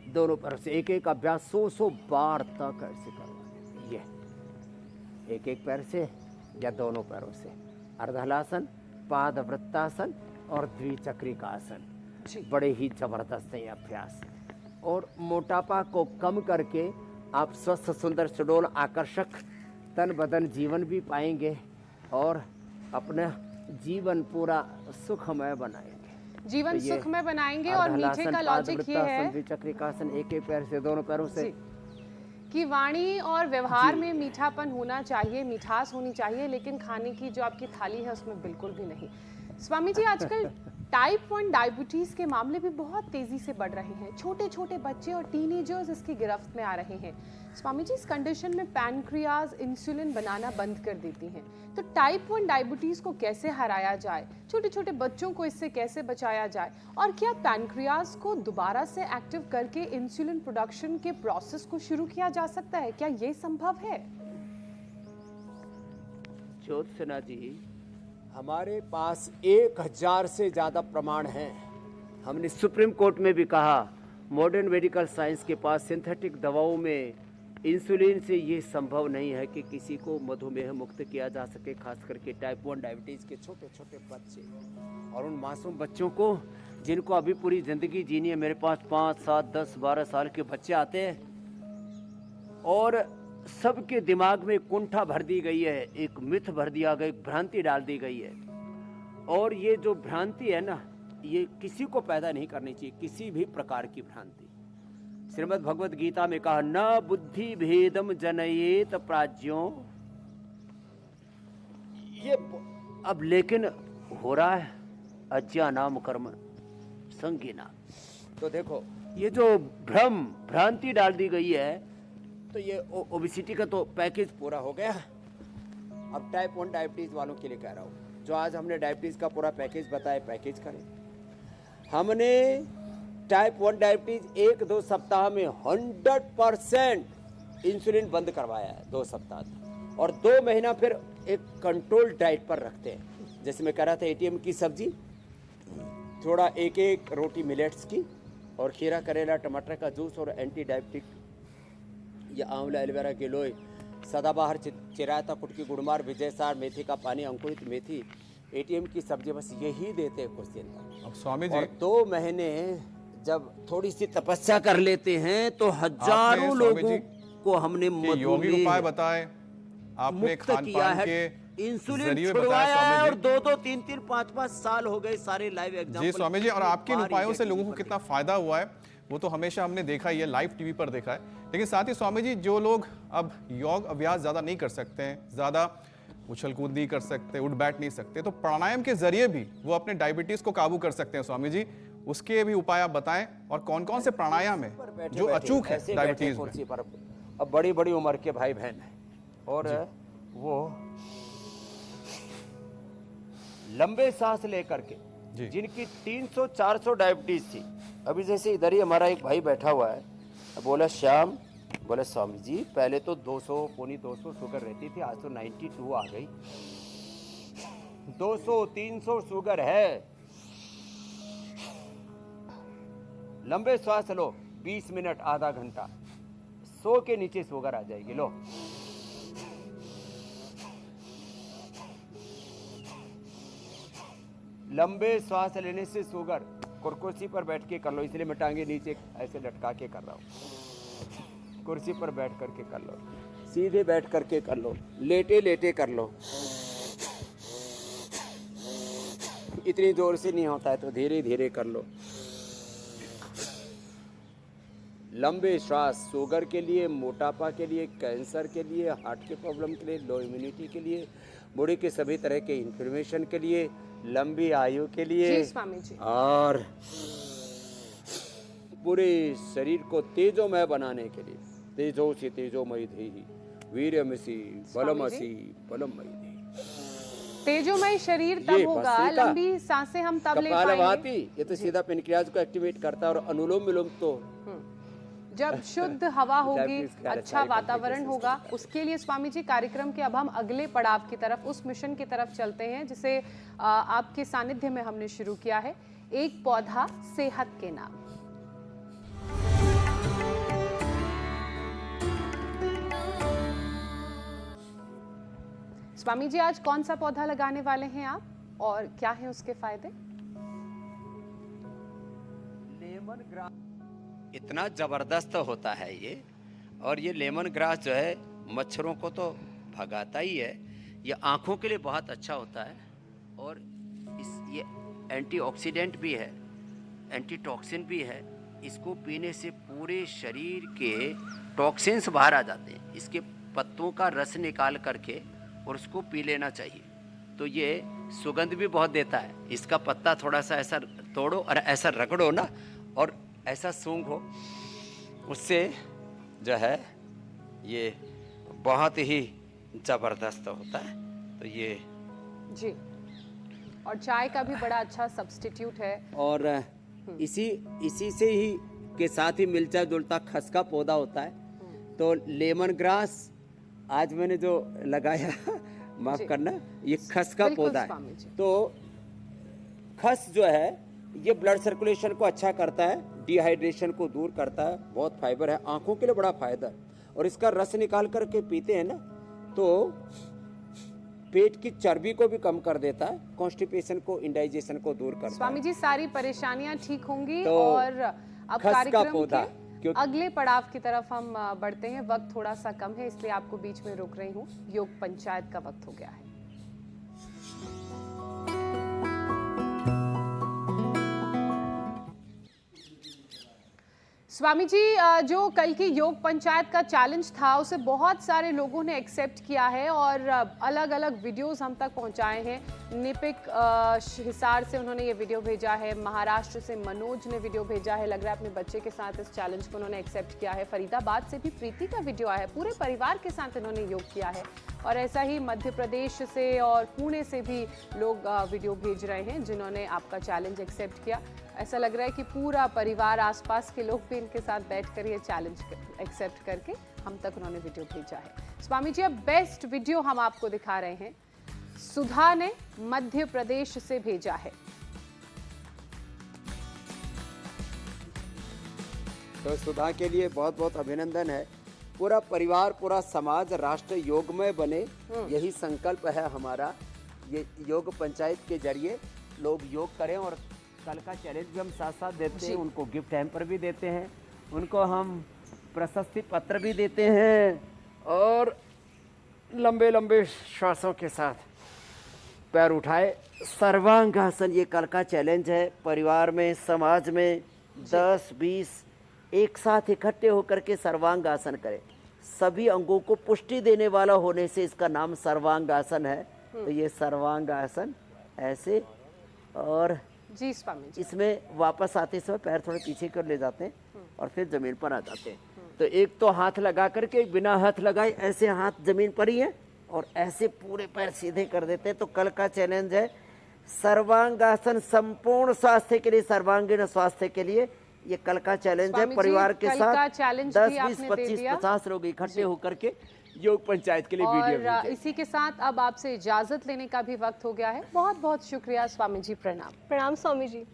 दोनों पैर से एक एक अभ्यास 100 बार तक ऐसे करवाते हैं। ये एक एक पैर से या दोनों पैरों से, अर्धहलासन, पाद वृत्तासन और द्विचक्रिकासन, बड़े ही जबरदस्त है ये अभ्यास। और मोटापा को कम करके आप स्वस्थ, सुंदर, सुडौल, आकर्षक तन बदन जीवन भी पाएंगे और अपना जीवन पूरा सुखमय बनाएंगे। जीवन तो ये सुखमय बनाएंगे। और नीचे का लॉजिक ये है द्विचक्रिकासन, एक एक पैर से, दोनों पैरों से, कि वाणी और व्यवहार में मीठापन होना चाहिए, मिठास होनी चाहिए, लेकिन खाने की जो आपकी थाली है उसमें बिल्कुल भी नहीं। स्वामी जी, आजकल टाइप 1 डायबिटीज के मामले भी बहुत तेजी से बढ़ रहे हैं, छोटे छोटे बच्चे और टीनेजर्स इसकी गिरफ्त में आ रहे हैं। स्वामी जी, इस कंडीशन में पैनक्रियाज इंसुलिन बनाना बंद कर देती हैं, तो टाइप 1 डायबिटीज को कैसे हराया जाए, छोटे छोटे बच्चों को इससे कैसे बचाया जाए, और क्या पैनक्रियाज को दोबारा से एक्टिव करके इंसुलिन प्रोडक्शन के प्रोसेस को शुरू किया जा सकता है, क्या ये संभव है? ज्योत्सना जी, हमारे पास 1000 से ज़्यादा प्रमाण हैं। हमने सुप्रीम कोर्ट में भी कहा, मॉडर्न मेडिकल साइंस के पास सिंथेटिक दवाओं में इंसुलिन से ये संभव नहीं है कि किसी को मधुमेह मुक्त किया जा सके, खास करके टाइप 1 डायबिटीज़ के छोटे छोटे बच्चे और उन मासूम बच्चों को जिनको अभी पूरी ज़िंदगी जीनी है। मेरे पास 5, 7, 10, 12 साल के बच्चे आते हैं और सबके दिमाग में कुंठा भर दी गई है, एक मिथ भर दिया गया, एक भ्रांति डाल दी गई है। और ये जो भ्रांति है ना, ये किसी को पैदा नहीं करनी चाहिए, किसी भी प्रकार की भ्रांति। श्रीमद् भगवत गीता में कहा, न बुद्धि भेदम जनयेत प्राज्ञो। ये अब लेकिन हो रहा है अज्ञानाम कर्म संगीना। तो देखो ये जो भ्रांति डाल दी गई है, तो ये ओबेसिटी का तो पैकेज पूरा हो गया। अब टाइप 1 डायबिटीज वालों के लिए कह रहा हूँ, जो आज हमने डायबिटीज का पूरा पैकेज बताया, पैकेज करें। हमने टाइप 1 डायबिटीज 1-2 सप्ताह में 100% इंसुलिन बंद करवाया है, 2 सप्ताह तक, और 2 महीना फिर एक कंट्रोल डाइट पर रखते हैं। जैसे मैं कह रहा था, एटीएम की सब्जी, थोड़ा एक रोटी मिलेट्स की, और खीरा करेला टमाटर का जूस, और एंटी डायबिटिक या आंवला एलोवेरा गिलोय, सदाबहार चिरायता कुटकी गुड़मार विजयसार, मेथी का पानी, अंकुरित मेथी, एटीएम की सब्जी, बस यही देते हैं कुछ दिन तक। अब स्वामी जी, और 2 महीने जब थोड़ी सी तपस्या कर लेते हैं तो हजारों लोगों को हमने योगिक उपाय बताए, आपने खान पान के इंसुलिन छुड़वाया है, और 2-2, 3-3, 5-5 साल हो गए सारे लाइव एग्जाम्पल। जी स्वामी जी, और आपके इन उपायों से लोगों को कितना फायदा हुआ है वो तो हमेशा हमने देखा ही है, लाइव टीवी पर देखा है। लेकिन साथ ही स्वामी जी, जो लोग अब योग अभ्यास ज्यादा नहीं कर सकते हैं, ज्यादा उछल कूद नहीं कर सकते, उठ बैठ नहीं सकते, तो प्राणायाम के जरिए भी वो अपने डायबिटीज को काबू कर सकते हैं। स्वामी जी, उसके भी उपाय आप बताएं, और कौन कौन से प्राणायाम है जो अचूक है डायबिटीज में। पर अब बड़ी बड़ी उम्र के भाई बहन है, और वो लंबे सांस लेकर के, जिनकी 300-400 डायबिटीज थी। अभी जैसे इधर ही हमारा एक भाई बैठा हुआ है, बोला श्याम, बोले स्वामी जी पहले तो 200 पौनी 200 शुगर रहती थी, आज तो 92 आ गई, 200-300 शुगर है। लंबे श्वास लो, 20 मिनट, आधा घंटा, 100 के नीचे शुगर आ जाएगी। लो, लंबे श्वास लेने से शुगर, कुर्सी पर बैठ के कर लो, इसलिए मैं टांगे नीचे ऐसे लटका के कर रहा हूँ। कुर्सी पर बैठ करके कर लो, सीधे बैठ करके कर लो, लेटे लेटे कर लो। इतनी जोर से नहीं होता है तो धीरे धीरे कर लो। लंबे श्वास शुगर के लिए, मोटापा के लिए, कैंसर के लिए, हार्ट के प्रॉब्लम के लिए, लो इम्यूनिटी के लिए, बॉडी के सभी तरह के इन्फ्लेमेशन के लिए, लंबी आयु के लिए, जी स्वामी जी, और पूरे शरीर को तेजोमय बनाने के लिए। तेजोसी तेजोमयी देहि, वीर्यमसि बलमसि बलमयी देहि। तेजोमय शरीर तब होगा, लंबी सांसें हम तब ले पाएंगे। ये तो सीधा पेनक्रियाज को एक्टिवेट करता है, और अनुलोम विलोम तो जब शुद्ध हवा होगी, अच्छा वातावरण होगा, उसके लिए स्वामी जी कार्यक्रम के अब हम अगले पड़ाव की तरफ, उस मिशन की तरफ चलते हैं जिसे आपके सानिध्य में हमने शुरू किया है, एक पौधा सेहत के नाम। स्वामी जी, आज कौन सा पौधा लगाने वाले हैं आप, और क्या है उसके फायदे? लेमन ग्रास इतना जबरदस्त होता है ये, और ये लेमन ग्रास जो है मच्छरों को तो भगाता ही है, ये आँखों के लिए बहुत अच्छा होता है, और ये एंटीऑक्सीडेंट भी है, एंटीटॉक्सिन भी है। इसको पीने से पूरे शरीर के टॉक्सिन्स बाहर आ जाते हैं। इसके पत्तों का रस निकाल करके और उसको पी लेना चाहिए, तो ये सुगंध भी बहुत देता है। इसका पत्ता थोड़ा सा ऐसा तोड़ो और ऐसा रगड़ो ना, और ऐसा सूंघो, उससे जो है ये बहुत ही जबरदस्त होता है। तो ये जी, और चाय का भी बड़ा अच्छा सब्स्टिट्यूट है। और इसी से ही के साथ ही मिलता जुलता खस का पौधा होता है। तो लेमन ग्रास आज मैंने जो लगाया माफ करना, ये खस का पौधा है। तो खस जो है ये ब्लड सर्कुलेशन को अच्छा करता है, डिहाइड्रेशन को दूर करता है, बहुत फाइबर है, आंखों के लिए बड़ा फायदा है। और इसका रस निकाल करके पीते हैं ना, तो पेट की चर्बी को भी कम कर देता है, कॉन्स्टिपेशन को, इंडाइजेशन को दूर करता है। स्वामी जी, सारी परेशानियां ठीक होंगी। तो और अब खस का कार्यक्रम पौधा अगले पड़ाव की तरफ हम बढ़ते हैं। वक्त थोड़ा सा कम है, इसलिए आपको बीच में रोक रही हूँ। योग पंचायत का वक्त हो गया है। स्वामी जी, जो कल की योग पंचायत का चैलेंज था उसे बहुत सारे लोगों ने एक्सेप्ट किया है और अलग अलग वीडियोस हम तक पहुंचाए हैं। निपिक हिसार से उन्होंने ये वीडियो भेजा है, महाराष्ट्र से मनोज ने वीडियो भेजा है, लग रहा है अपने बच्चे के साथ इस चैलेंज को उन्होंने एक्सेप्ट किया है। फरीदाबाद से भी प्रीति का वीडियो आया है, पूरे परिवार के साथ इन्होंने योग किया है। और ऐसा ही मध्य प्रदेश से और पुणे से भी लोग वीडियो भेज रहे हैं जिन्होंने आपका चैलेंज एक्सेप्ट किया। ऐसा लग रहा है कि पूरा परिवार, आसपास के लोग भी इनके साथ बैठकर ये चैलेंज एक्सेप्ट करके हम तक उन्होंने वीडियो भेजा है। स्वामी जी, अब बेस्ट वीडियो हम आपको दिखा रहे हैं। सुधा ने मध्य प्रदेश से भेजा है। तो सुधा के लिए बहुत बहुत अभिनंदन है। पूरा परिवार, पूरा समाज राष्ट्र योगमय बने, यही संकल्प है हमारा। ये योग पंचायत के जरिए लोग योग करें और कल का चैलेंज भी हम साथ साथ देते हैं। उनको गिफ्ट हैम्पर भी देते हैं, उनको हम प्रशस्ति पत्र भी देते हैं और लंबे लंबे श्वासों के साथ पैर उठाए सर्वांगासन। ये कल का चैलेंज है। परिवार में, समाज में 10-20 एक साथ इकट्ठे होकर के सर्वांगासन करें। सभी अंगों को पुष्टि देने वाला होने से इसका नाम सर्वांगासन है। तो ये सर्वांगासन ऐसे, और जी स्वामी जी, इसमें वापस आते समय पैर थोड़े पीछे कर ले जाते हैं और फिर जमीन पर आ जाते हैं। तो एक तो हाथ लगा करके, बिना हाथ लगाए ऐसे हाथ जमीन पर ही है और ऐसे पूरे पैर सीधे कर देते हैं। तो कल का चैलेंज है सर्वांगासन, संपूर्ण स्वास्थ्य के लिए, सर्वांगीण स्वास्थ्य के लिए ये कल का चैलेंज है। परिवार के साथ 10, 20, 25, 50 लोग इकट्ठे होकर के योग पंचायत के लिए वीडियो। और इसी के साथ अब आपसे इजाजत लेने का भी वक्त हो गया है। बहुत बहुत शुक्रिया स्वामी जी, प्रणाम। प्रणाम स्वामी जी।